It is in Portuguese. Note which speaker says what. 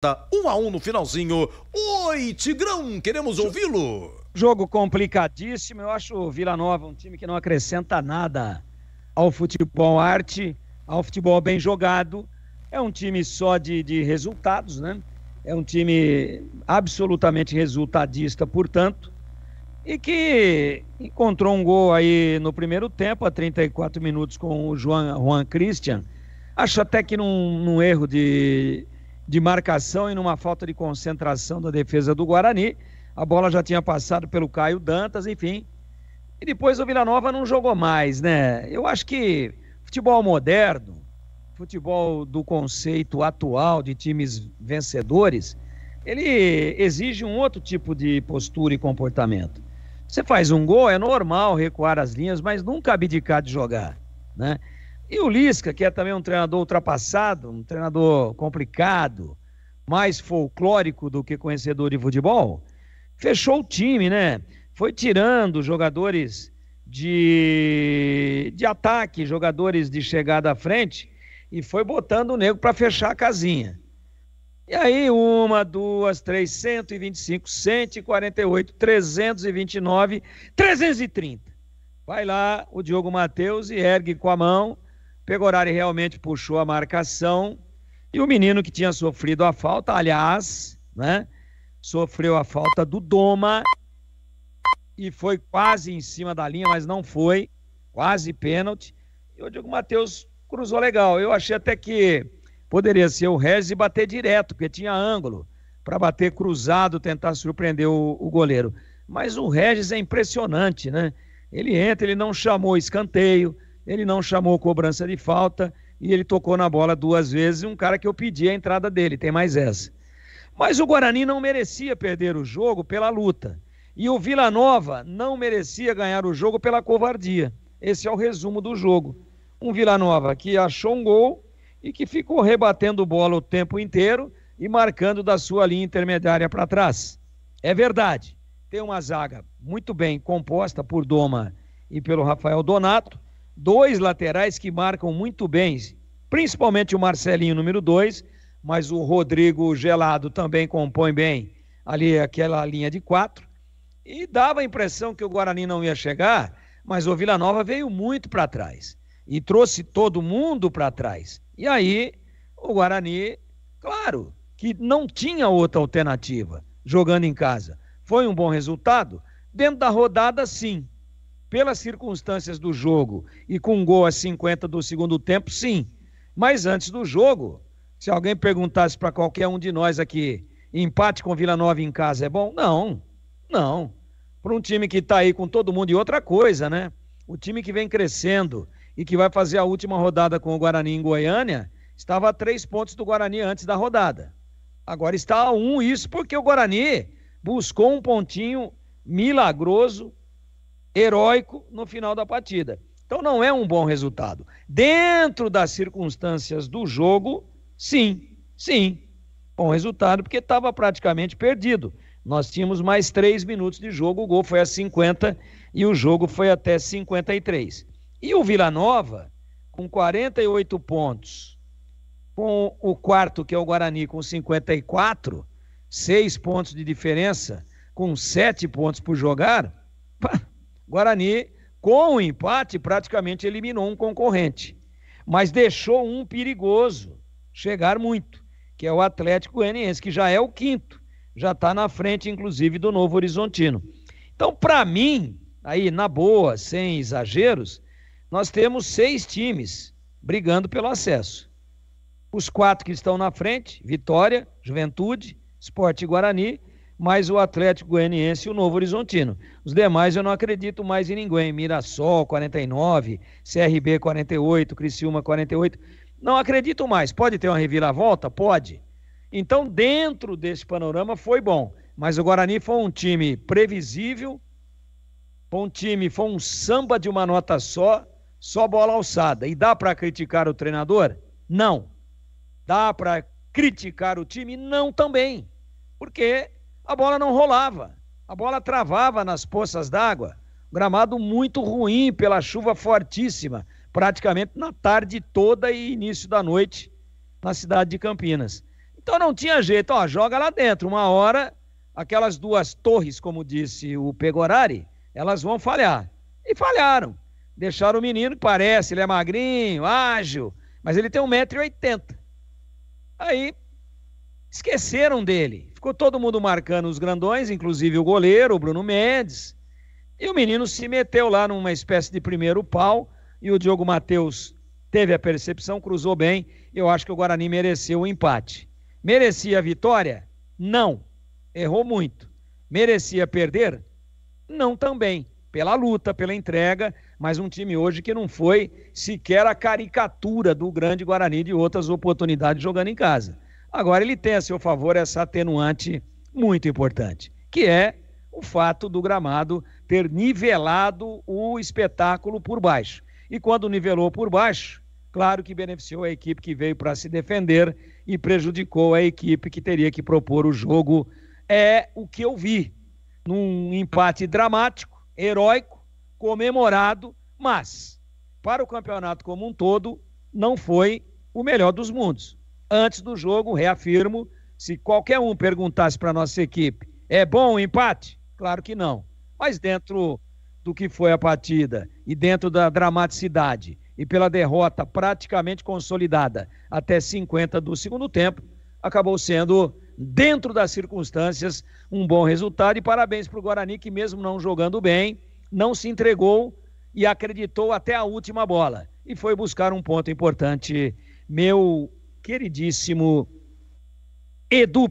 Speaker 1: 1-1 no finalzinho. Oi, Tigrão, queremos ouvi-lo.
Speaker 2: Jogo complicadíssimo. Eu acho o Vila Nova um time que não acrescenta nada ao futebol arte, ao futebol bem jogado. É um time só de resultados, né? É um time absolutamente resultadista, portanto, e que encontrou um gol aí no primeiro tempo, a 34 minutos, com o Juan Christian. Acho até que num erro de marcação e numa falta de concentração da defesa do Guarani. A bola já tinha passado pelo Caio Dantas, enfim. E depois o Vila Nova não jogou mais, né? Eu acho que futebol moderno, futebol do conceito atual de times vencedores, ele exige um outro tipo de postura e comportamento. Você faz um gol, é normal recuar as linhas, mas nunca abdicar de jogar, né? E o Lisca, que é também um treinador ultrapassado, um treinador complicado, mais folclórico do que conhecedor de futebol, fechou o time, né? Foi tirando jogadores de ataque, jogadores de chegada à frente, e foi botando o nego para fechar a casinha. E aí, 1, 2, 3, 125, 148, 329, 330. Vai lá o Diogo Matheus e ergue com a mão. Pegorari realmente puxou a marcação. E o menino que tinha sofrido a falta, aliás, né? Sofreu a falta do Doma. E foi quase em cima da linha, mas não foi. Quase pênalti. E o Diogo Matheus cruzou legal. Eu achei até que poderia ser o Regis e bater direto, porque tinha ângulo para bater cruzado, tentar surpreender o goleiro. Mas o Regis é impressionante, né? Ele entra, ele não chamou escanteio, ele não chamou cobrança de falta e ele tocou na bola 2 vezes, um cara que eu pedi a entrada dele, tem mais essa. Mas o Guarani não merecia perder o jogo pela luta. E o Vila Nova não merecia ganhar o jogo pela covardia. Esse é o resumo do jogo. Um Vila Nova que achou um gol e que ficou rebatendo bola o tempo inteiro e marcando da sua linha intermediária para trás. É verdade, tem uma zaga muito bem composta por Doma e pelo Rafael Donato, 2 laterais que marcam muito bem, principalmente o Marcelinho, número 2, mas o Rodrigo Gelado também compõe bem ali aquela linha de 4, e dava a impressão que o Guarani não ia chegar, mas o Vila Nova veio muito para trás e trouxe todo mundo para trás. E aí o Guarani, claro, que não tinha outra alternativa jogando em casa. Foi um bom resultado? Dentro da rodada, sim. Pelas circunstâncias do jogo e com um gol a 50 do segundo tempo, sim. Mas antes do jogo, se alguém perguntasse para qualquer um de nós aqui, empate com Vila Nova em casa é bom? Não, não. Para um time que está aí com todo mundo, e outra coisa, né? O time que vem crescendo e que vai fazer a última rodada com o Guarani em Goiânia, estava a 3 pontos do Guarani antes da rodada. Agora está a 1, isso porque o Guarani buscou um pontinho milagroso, heróico no final da partida. Então não é um bom resultado. Dentro das circunstâncias do jogo, sim, bom resultado, porque estava praticamente perdido. Nós tínhamos mais 3 minutos de jogo, o gol foi a 50 e o jogo foi até 53. E o Vila Nova, com 48 pontos, com o quarto, que é o Guarani, com 54, 6 pontos de diferença, com 7 pontos por jogar, Guarani, com o empate, praticamente eliminou um concorrente, mas deixou um perigoso chegar muito, que é o Atlético Goianiense, que já é o 5º, já está na frente, inclusive, do Novo Horizontino. Então, para mim, aí na boa, sem exageros, nós temos 6 times brigando pelo acesso. Os 4 que estão na frente, Vitória, Juventude, Sport e Guarani, mais o Atlético Goianiense e o Novo Horizontino. Os demais eu não acredito mais em ninguém. Mirassol, 49, CRB, 48, Criciúma, 48. Não acredito mais. Pode ter uma reviravolta? Pode. Então, dentro desse panorama, foi bom. Mas o Guarani foi um time previsível, foi um samba de uma nota só bola alçada. E dá para criticar o treinador? Não. Dá para criticar o time? Não também. Porque a bola não rolava, a bola travava nas poças d'água, gramado muito ruim pela chuva fortíssima, praticamente na tarde toda e início da noite na cidade de Campinas. Então não tinha jeito, ó, joga lá dentro. Uma hora, aquelas duas torres, como disse o Pegorari, elas vão falhar. E falharam. Deixaram o menino, parece, ele é magrinho, ágil, mas ele tem 1,80 m. Aí, esqueceram dele. Ficou todo mundo marcando os grandões, inclusive o goleiro, o Bruno Mendes. E o menino se meteu lá numa espécie de primeiro pau, e o Diogo Matheus teve a percepção, cruzou bem. Eu acho que o Guarani mereceu o empate. Merecia a vitória? Não. Errou muito. Merecia perder? Não também. Pela luta, pela entrega, mas um time hoje que não foi sequer a caricatura do grande Guarani de outras oportunidades jogando em casa. Agora ele tem a seu favor essa atenuante muito importante, que é o fato do gramado ter nivelado o espetáculo por baixo. E quando nivelou por baixo, claro que beneficiou a equipe que veio para se defender e prejudicou a equipe que teria que propor o jogo. É o que eu vi num empate dramático, heróico, comemorado, mas para o campeonato como um todo não foi o melhor dos mundos. Antes do jogo, reafirmo, se qualquer um perguntasse para a nossa equipe, é bom o empate? Claro que não. Mas dentro do que foi a partida e dentro da dramaticidade e pela derrota praticamente consolidada até 50 do segundo tempo, acabou sendo, dentro das circunstâncias, um bom resultado. E parabéns para o Guarani, que mesmo não jogando bem, não se entregou e acreditou até a última bola. E foi buscar um ponto importante, meu queridíssimo Edu.